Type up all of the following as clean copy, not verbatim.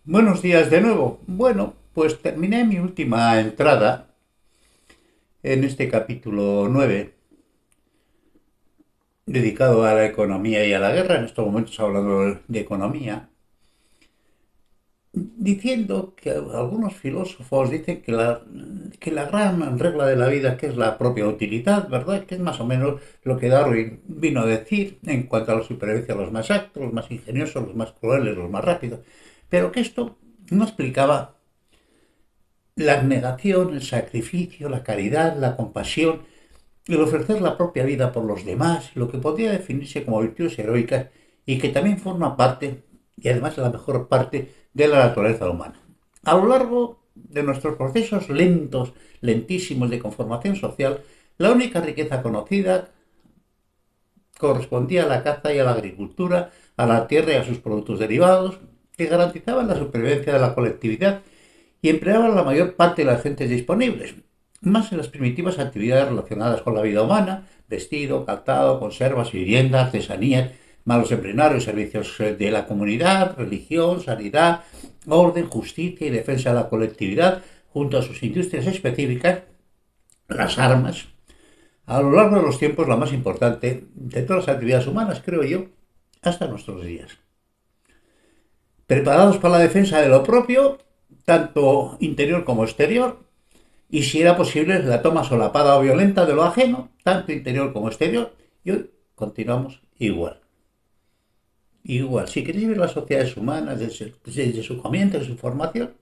Buenos días de nuevo. Bueno, pues terminé mi última entrada en este capítulo 9 dedicado a la economía y a la guerra, en estos momentos hablando de economía, diciendo que algunos filósofos dicen que la gran regla de la vida, que es la propia utilidad, ¿verdad? Que es más o menos lo que Darwin vino a decir en cuanto a la supervivencia de los más actos, los más ingeniosos, los más crueles, los más rápidos, pero que esto no explicaba la abnegación, el sacrificio, la caridad, la compasión, el ofrecer la propia vida por los demás, lo que podría definirse como virtudes heroicas y que también forma parte, y además la mejor parte, de la naturaleza humana. A lo largo de nuestros procesos lentos, lentísimos de conformación social, la única riqueza conocida correspondía a la caza y a la agricultura, a la tierra y a sus productos derivados, que garantizaban la supervivencia de la colectividad y empleaban la mayor parte de las gentes disponibles, más en las primitivas actividades relacionadas con la vida humana, vestido, calzado, conservas, vivienda, artesanías, malos empleados, servicios de la comunidad, religión, sanidad, orden, justicia y defensa de la colectividad, junto a sus industrias específicas, las armas. A lo largo de los tiempos, la más importante de todas las actividades humanas, creo yo, hasta nuestros días. Preparados para la defensa de lo propio, tanto interior como exterior, y si era posible la toma solapada o violenta de lo ajeno, tanto interior como exterior, y hoy continuamos igual. Igual, si queréis ver las sociedades humanas desde su comienzo, de su formación,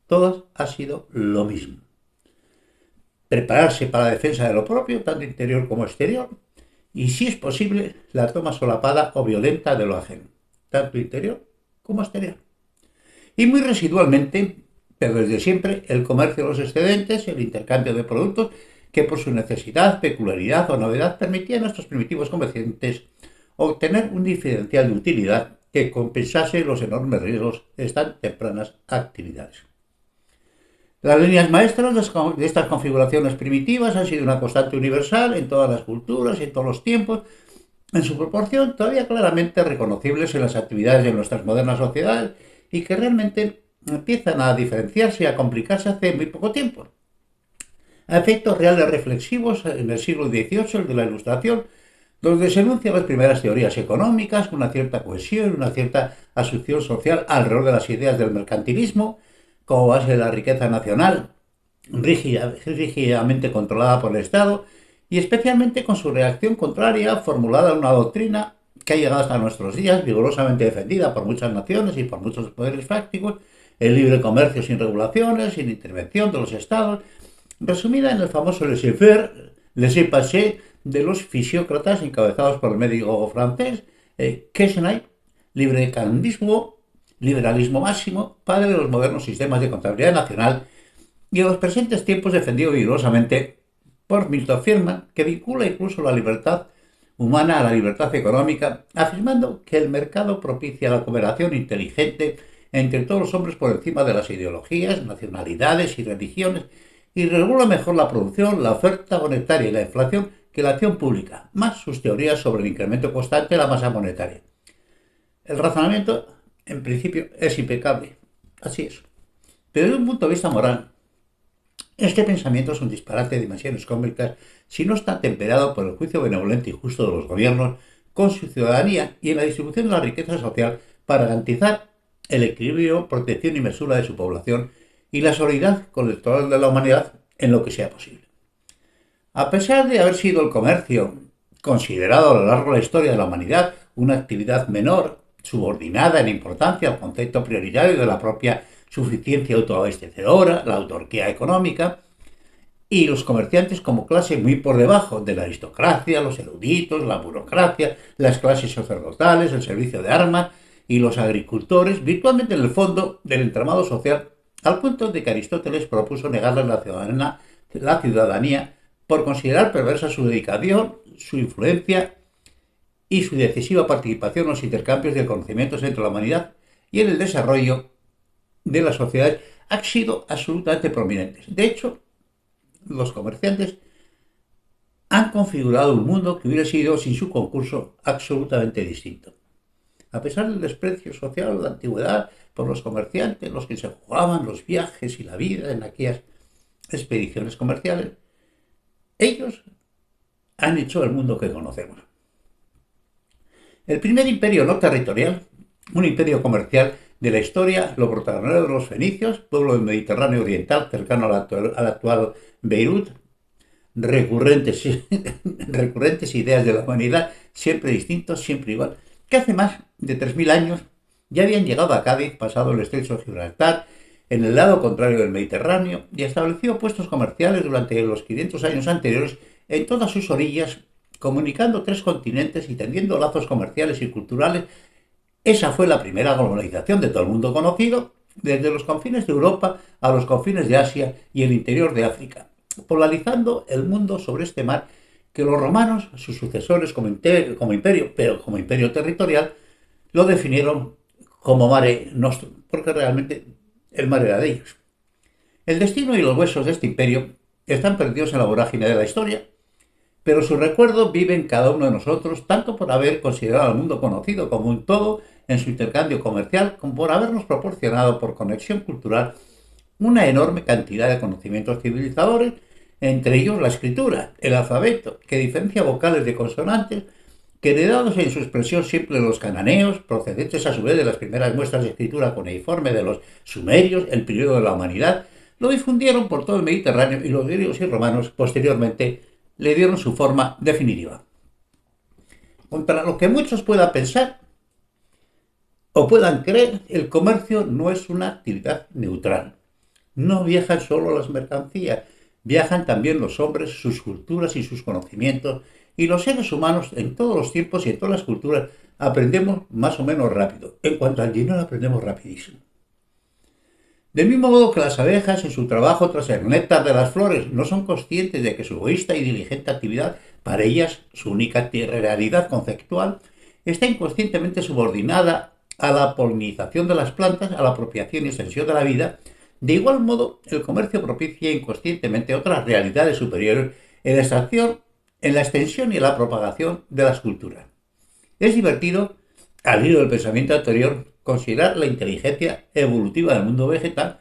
todas ha sido lo mismo. Prepararse para la defensa de lo propio, tanto interior como exterior, y si es posible, la toma solapada o violenta de lo ajeno, tanto interior como exterior. Y muy residualmente, pero desde siempre, el comercio de los excedentes, el intercambio de productos que por su necesidad, peculiaridad o novedad permitían a estos primitivos comerciantes obtener un diferencial de utilidad que compensase los enormes riesgos de estas tempranas actividades. Las líneas maestras de estas configuraciones primitivas han sido una constante universal en todas las culturas y en todos los tiempos, en su proporción todavía claramente reconocibles en las actividades de nuestras modernas sociedades y que realmente empiezan a diferenciarse y a complicarse hace muy poco tiempo. A efectos reales reflexivos en el siglo XVIII, el de la Ilustración, donde se enuncian las primeras teorías económicas, una cierta cohesión, una cierta asunción social alrededor de las ideas del mercantilismo, como base de la riqueza nacional, rígidamente controlada por el Estado, y especialmente con su reacción contraria formulada en una doctrina que ha llegado hasta nuestros días, vigorosamente defendida por muchas naciones y por muchos poderes fácticos, el libre comercio sin regulaciones, sin intervención de los estados, resumida en el famoso laissez-faire, laissez-passer de los fisiócratas encabezados por el médico francés Quesnay, liberalismo, liberalismo máximo, padre de los modernos sistemas de contabilidad nacional, y en los presentes tiempos defendido vigorosamente por Milton Friedman, que vincula incluso la libertad humana a la libertad económica, afirmando que el mercado propicia la cooperación inteligente entre todos los hombres por encima de las ideologías, nacionalidades y religiones, y regula mejor la producción, la oferta monetaria y la inflación que la acción pública, más sus teorías sobre el incremento constante de la masa monetaria. El razonamiento, en principio, es impecable. Así es. Pero desde un punto de vista moral, este pensamiento es un disparate de dimensiones cómicas si no está temperado por el juicio benevolente y justo de los gobiernos con su ciudadanía y en la distribución de la riqueza social para garantizar el equilibrio, protección y mesura de su población y la solidaridad con el total de la humanidad en lo que sea posible. A pesar de haber sido el comercio considerado a lo largo de la historia de la humanidad una actividad menor, subordinada en importancia al concepto prioritario de la propia suficiencia autoabastecedora, la autarquía económica, y los comerciantes como clase muy por debajo de la aristocracia, los eruditos, la burocracia, las clases sacerdotales, el servicio de armas y los agricultores, virtualmente en el fondo del entramado social, al punto de que Aristóteles propuso negarles la ciudadanía por considerar perversa su dedicación, su influencia y su decisiva participación en los intercambios de conocimientos entre la humanidad y en el desarrollo de las sociedades han sido absolutamente prominentes. De hecho, los comerciantes han configurado un mundo que hubiera sido sin su concurso absolutamente distinto. A pesar del desprecio social de la antigüedad por los comerciantes, los que se jugaban los viajes y la vida en aquellas expediciones comerciales, ellos han hecho el mundo que conocemos. El primer imperio no territorial, un imperio comercial de la historia, lo protagonizaron los fenicios, pueblo del Mediterráneo oriental cercano al actual Beirut, recurrentes, recurrentes ideas de la humanidad, siempre distintos, siempre igual, que hace más de 3000 años ya habían llegado a Cádiz, pasado el estrecho de Gibraltar, en el lado contrario del Mediterráneo, y establecido puestos comerciales durante los 500 años anteriores en todas sus orillas, comunicando 3 continentes y tendiendo lazos comerciales y culturales. Esa fue la primera globalización de todo el mundo conocido, desde los confines de Europa a los confines de Asia y el interior de África, polarizando el mundo sobre este mar que los romanos, sus sucesores como imperio, pero como imperio territorial, lo definieron como Mare Nostrum, porque realmente el mar era de ellos. El destino y los huesos de este imperio están perdidos en la vorágine de la historia, pero su recuerdo vive en cada uno de nosotros, tanto por haber considerado al mundo conocido como un todo en su intercambio comercial, como por habernos proporcionado por conexión cultural una enorme cantidad de conocimientos civilizadores, entre ellos la escritura, el alfabeto, que diferencia vocales de consonantes, que heredados en su expresión simple de los cananeos, procedentes a su vez de las primeras muestras de escritura cuneiforme de los sumerios, el periodo de la humanidad, lo difundieron por todo el Mediterráneo y los griegos y romanos posteriormente le dieron su forma definitiva. Contra lo que muchos puedan pensar o puedan creer, el comercio no es una actividad neutral. No viajan solo las mercancías, viajan también los hombres, sus culturas y sus conocimientos, y los seres humanos en todos los tiempos y en todas las culturas aprendemos más o menos rápido. En cuanto al dinero, aprendemos rapidísimo. Del mismo modo que las abejas en su trabajo tras el néctar de las flores no son conscientes de que su egoísta y diligente actividad, para ellas su única realidad conceptual, está inconscientemente subordinada a la polinización de las plantas, a la apropiación y extensión de la vida. De igual modo, el comercio propicia inconscientemente otras realidades superiores en la extracción, en la extensión y en la propagación de las culturas. Es divertido, al hilo del pensamiento anterior, considerar la inteligencia evolutiva del mundo vegetal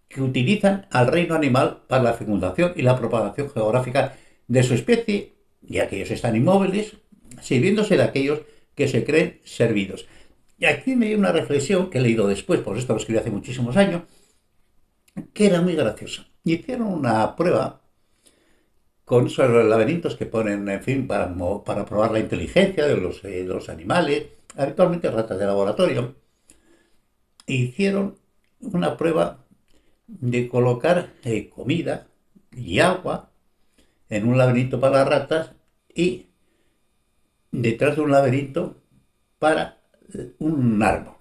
que utilizan al reino animal para la fecundación y la propagación geográfica de su especie, y aquellos están inmóviles, sirviéndose de aquellos que se creen servidos. Y aquí me dio una reflexión que he leído después, por esto lo escribí hace muchísimos años, que era muy graciosa. Hicieron una prueba con esos laberintos que ponen, en fin, para probar la inteligencia de los animales, habitualmente ratas de laboratorio. E hicieron una prueba de colocar comida y agua en un laberinto para las ratas y detrás de un laberinto para un árbol.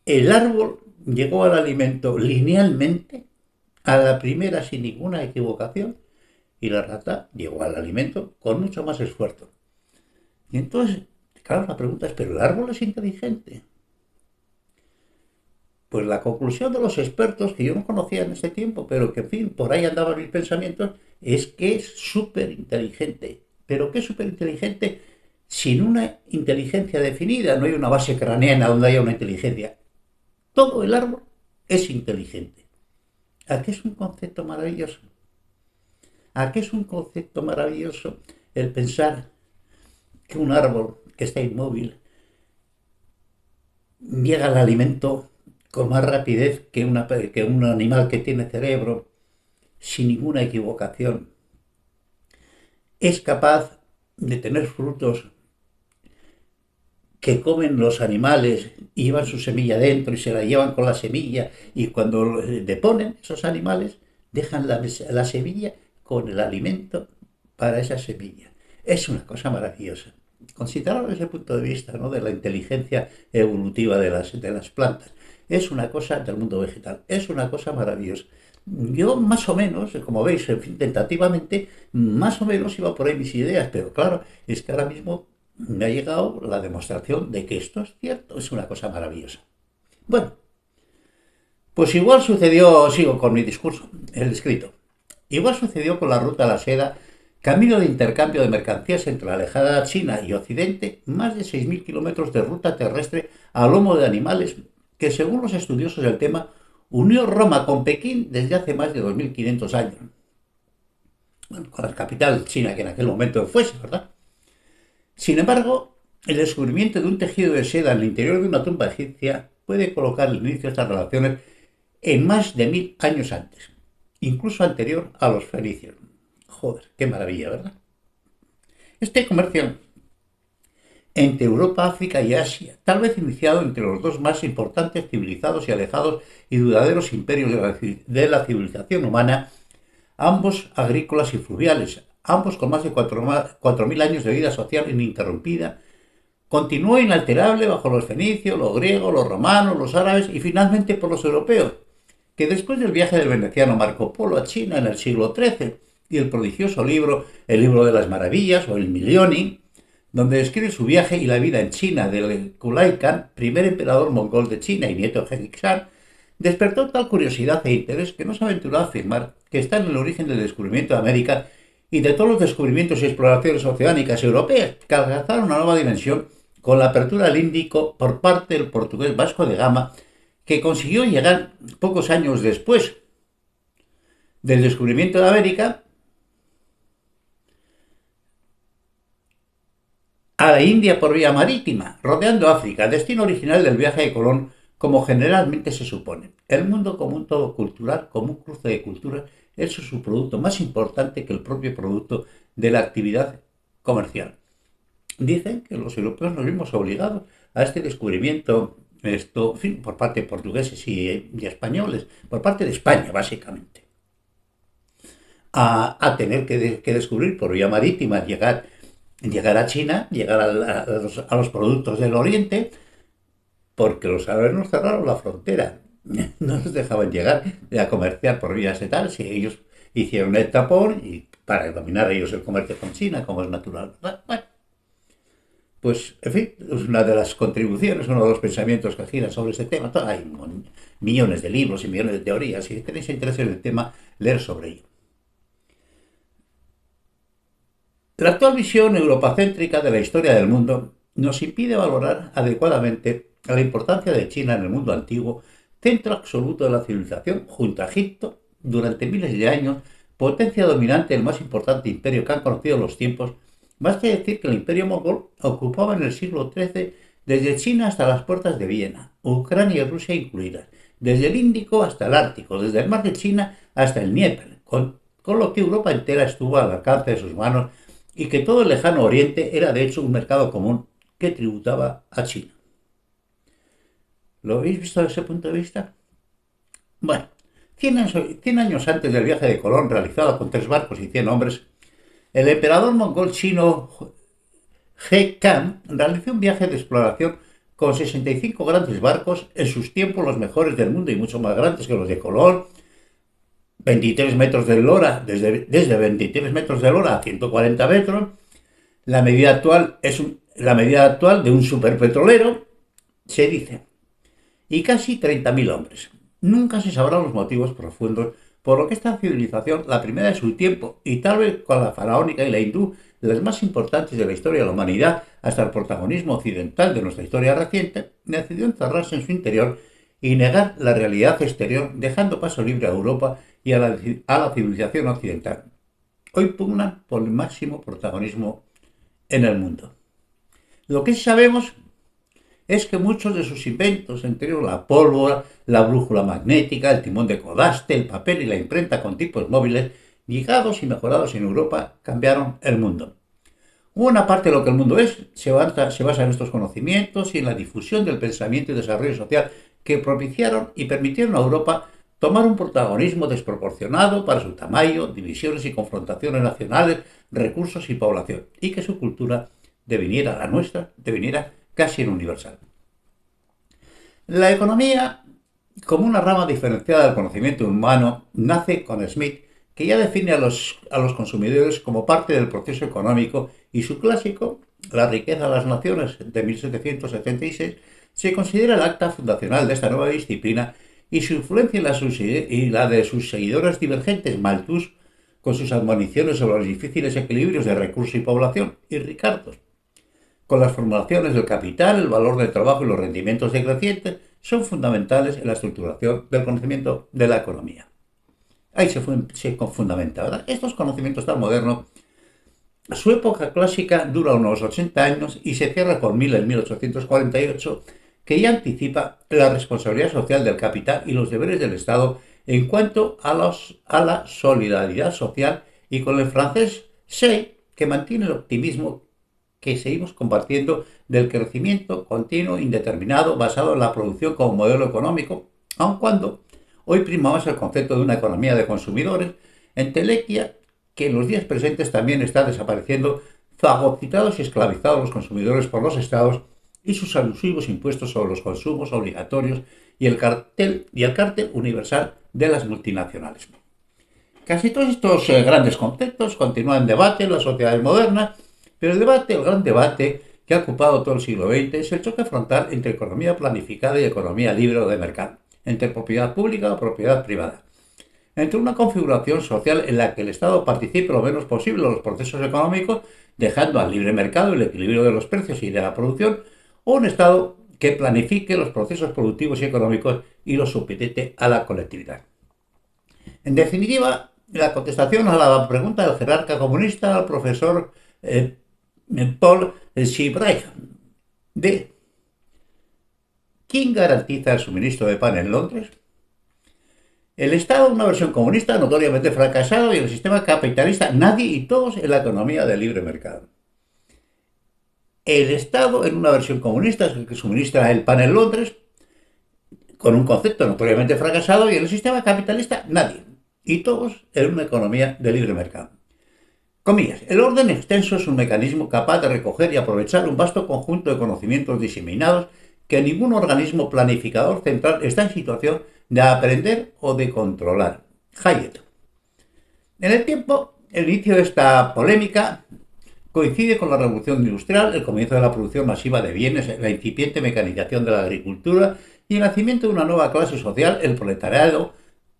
El árbol llegó al alimento linealmente, a la primera sin ninguna equivocación, y la rata llegó al alimento con mucho más esfuerzo. Y entonces, claro, la pregunta es, ¿pero el árbol es inteligente? Pues la conclusión de los expertos, que yo no conocía en ese tiempo, pero que, en fin, por ahí andaban mis pensamientos, es que es súper inteligente. ¿Pero qué es súper inteligente? Sin una inteligencia definida, no hay una base craneana donde haya una inteligencia. Todo el árbol es inteligente. ¿A qué es un concepto maravilloso? ¿A qué es un concepto maravilloso el pensar que un árbol que está inmóvil llega al alimento con más rapidez que un animal que tiene cerebro, sin ninguna equivocación? Es capaz de tener frutos que comen los animales y llevan su semilla dentro y se la llevan con la semilla, y cuando deponen esos animales dejan la semilla con el alimento para esa semilla. Es una cosa maravillosa. Considerado desde el punto de vista, ¿no?, de la inteligencia evolutiva de las plantas, es una cosa del mundo vegetal, es una cosa maravillosa. Yo más o menos, como veis, en fin, tentativamente, más o menos iba por ahí mis ideas, pero claro, es que ahora mismo me ha llegado la demostración de que esto es cierto, es una cosa maravillosa. Bueno, pues igual sucedió, sigo con mi discurso, el escrito, igual sucedió con la ruta a la seda camino de intercambio de mercancías entre la lejana China y Occidente, más de 6.000 kilómetros de ruta terrestre a lomo de animales que, según los estudiosos del tema, unió Roma con Pekín desde hace más de 2.500 años. Bueno, con la capital china que en aquel momento fuese, ¿verdad? Sin embargo, el descubrimiento de un tejido de seda en el interior de una tumba egipcia puede colocar el inicio de estas relaciones en más de 1.000 años antes, incluso anterior a los fenicios. Joder, qué maravilla, ¿verdad? Este comercio entre Europa, África y Asia, tal vez iniciado entre los dos más importantes, civilizados y alejados y dudaderos imperios de la civilización humana, ambos agrícolas y fluviales, ambos con más de 4.000 años de vida social ininterrumpida, continuó inalterable bajo los fenicios, los griegos, los romanos, los árabes y finalmente por los europeos, que después del viaje del veneciano Marco Polo a China en el siglo XIII y el prodigioso libro El libro de las maravillas o el Milioni, donde describe su viaje y la vida en China del Kublai Khan, primer emperador mongol de China y nieto de Genghis Khan, despertó tal curiosidad e interés que no se aventuró a afirmar que está en el origen del descubrimiento de América y de todos los descubrimientos y exploraciones oceánicas europeas, que alcanzaron una nueva dimensión con la apertura al Índico por parte del portugués Vasco de Gama, que consiguió llegar pocos años después del descubrimiento de América a la India por vía marítima, rodeando África, destino original del viaje de Colón, como generalmente se supone. El mundo como un todo cultural, como un cruce de culturas, es su producto más importante que el propio producto de la actividad comercial. Dicen que los europeos nos vimos obligados a este descubrimiento, en fin, por parte de portugueses y españoles, por parte de España, básicamente, a tener que descubrir por vía marítima, llegar a China, llegar a los productos del Oriente, porque los árabes nos cerraron la frontera, no nos dejaban llegar a comerciar por vías de tal, si ellos hicieron el tapón y para dominar ellos el comercio con China, como es natural, ¿verdad? Bueno, pues, en fin, es una de las contribuciones, uno de los pensamientos que giran sobre este tema. Hay millones de libros y millones de teorías, si tenéis interés en el tema, leer sobre ello. La actual visión europacéntrica de la historia del mundo nos impide valorar adecuadamente la importancia de China en el mundo antiguo, centro absoluto de la civilización, junto a Egipto, durante miles de años, potencia dominante del más importante imperio que han conocido los tiempos. Más que decir que el imperio mongol ocupaba en el siglo XIII desde China hasta las puertas de Viena, Ucrania y Rusia incluidas, desde el Índico hasta el Ártico, desde el mar de China hasta el Dnieper, con lo que Europa entera estuvo al alcance de sus manos y que todo el lejano oriente era de hecho un mercado común que tributaba a China. ¿Lo habéis visto desde ese punto de vista? Bueno, 100 años antes del viaje de Colón, realizado con 3 barcos y 100 hombres, el emperador mongol chino Ge Khan realizó un viaje de exploración con 65 grandes barcos, en sus tiempos los mejores del mundo y mucho más grandes que los de Colón, 23 metros de lora, desde 23 metros de lora a 140 metros. La medida actual la medida actual de un superpetrolero, se dice, y casi 30.000 hombres. Nunca se sabrán los motivos profundos por lo que esta civilización, la primera de su tiempo, y tal vez con la faraónica y la hindú, las más importantes de la historia de la humanidad, hasta el protagonismo occidental de nuestra historia reciente, decidió encerrarse en su interior y negar la realidad exterior, dejando paso libre a Europa y a la civilización occidental. Hoy pugnan por el máximo protagonismo en el mundo. Lo que sí sabemos es que muchos de sus inventos, entre ellos la pólvora, la brújula magnética, el timón de Kodaste, el papel y la imprenta con tipos móviles, llegados y mejorados en Europa, cambiaron el mundo. Buena parte de lo que el mundo es se basa en estos conocimientos y en la difusión del pensamiento y desarrollo social que propiciaron y permitieron a Europa tomar un protagonismo desproporcionado para su tamaño, divisiones y confrontaciones nacionales, recursos y población, y que su cultura deviniera la nuestra, deviniera casi universal. La economía, como una rama diferenciada del conocimiento humano, nace con Smith, que ya define a los consumidores como parte del proceso económico, y su clásico, La riqueza de las naciones, de 1776, se considera el acta fundacional de esta nueva disciplina, y su influencia y la de sus seguidores divergentes, Malthus, con sus admoniciones sobre los difíciles equilibrios de recursos y población, y Ricardo, con las formulaciones del capital, el valor del trabajo y los rendimientos decrecientes, son fundamentales en la estructuración del conocimiento de la economía. Ahí se fundamenta, ¿verdad? Estos conocimientos tan modernos, su época clásica dura unos 80 años y se cierra con Mill en 1848, que ya anticipa la responsabilidad social del capital y los deberes del Estado en cuanto a la solidaridad social, y con el francés Say, que mantiene el optimismo que seguimos compartiendo del crecimiento continuo indeterminado basado en la producción como modelo económico, aun cuando hoy prima más el concepto de una economía de consumidores, entelequia que en los días presentes también está desapareciendo, fagocitados y esclavizados los consumidores por los estados y sus abusivos impuestos sobre los consumos obligatorios y el cártel universal de las multinacionales. Casi todos estos grandes conceptos continúan en debate en las sociedades modernas, pero el gran debate que ha ocupado todo el siglo XX es el choque frontal entre economía planificada y economía libre o de mercado, entre propiedad pública o propiedad privada, entre una configuración social en la que el Estado participe lo menos posible en los procesos económicos, dejando al libre mercado el equilibrio de los precios y de la producción, o un Estado que planifique los procesos productivos y económicos y los supedite a la colectividad. En definitiva, la contestación a la pregunta del jerarca comunista, al profesor Paul Schiebrecht, de ¿quién garantiza el suministro de pan en Londres? El Estado, una versión comunista notoriamente fracasado, y el sistema capitalista, nadie y todos en la economía del libre mercado. El Estado, en una versión comunista, es el que suministra el pan en Londres, con un concepto notoriamente fracasado, y en el sistema capitalista, nadie y todos en una economía de libre mercado. Comillas, el orden extenso es un mecanismo capaz de recoger y aprovechar un vasto conjunto de conocimientos diseminados que ningún organismo planificador central está en situación de aprender o de controlar. Hayek. En el tiempo, el inicio de esta polémica coincide con la revolución industrial, el comienzo de la producción masiva de bienes, la incipiente mecanización de la agricultura y el nacimiento de una nueva clase social, el proletariado,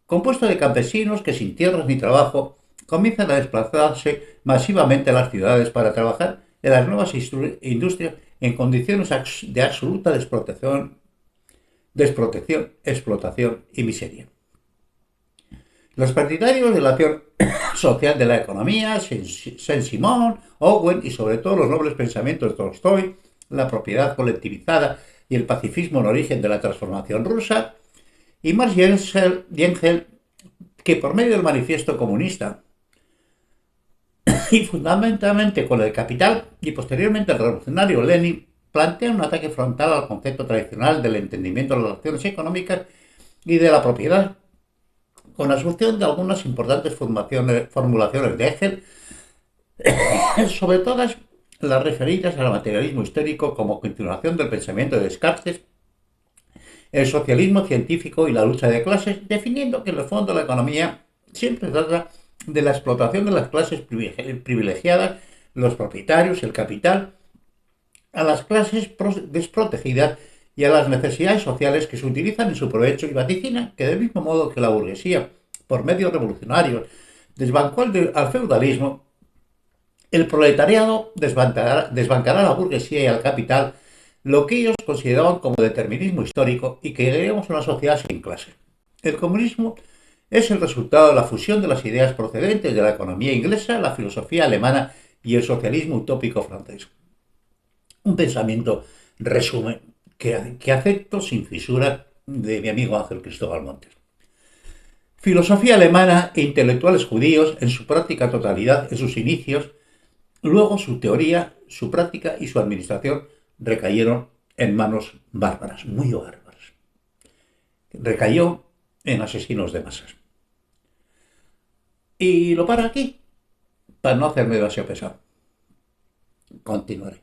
compuesto de campesinos que sin tierras ni trabajo comienzan a desplazarse masivamente a las ciudades para trabajar en las nuevas industrias en condiciones de absoluta desprotección, explotación y miseria. Los partidarios de la acción social de la economía, Saint-Simon, Owen y sobre todo los nobles pensamientos de Tolstoy, la propiedad colectivizada y el pacifismo en origen de la transformación rusa, y Marx y Engels, que por medio del manifiesto comunista y fundamentalmente con el Capital y posteriormente el revolucionario Lenin, plantean un ataque frontal al concepto tradicional del entendimiento de las relaciones económicas y de la propiedad, con asunción de algunas importantes formulaciones de Hegel, sobre todas las referidas al materialismo histórico como continuación del pensamiento de Descartes, el socialismo científico y la lucha de clases, definiendo que en el fondo la economía siempre trata de la explotación de las clases privilegiadas, los propietarios, el capital, a las clases desprotegidas y a las necesidades sociales que se utilizan en su provecho, y vaticina que del mismo modo que la burguesía, por medios revolucionarios, desbancó al feudalismo, el proletariado desbancará a la burguesía y al capital lo que ellos consideraban como determinismo histórico y que llegaríamos a una sociedad sin clase. El comunismo es el resultado de la fusión de las ideas procedentes de la economía inglesa, la filosofía alemana y el socialismo utópico francés. Un pensamiento, resumen, que acepto sin fisura, de mi amigo Ángel Cristóbal Montes. Filosofía alemana e intelectuales judíos en su práctica totalidad en sus inicios, luego su teoría, su práctica y su administración recayeron en manos bárbaras, muy bárbaras. Recayó en asesinos de masas. Y lo paro aquí, para no hacerme demasiado pesado. Continuaré.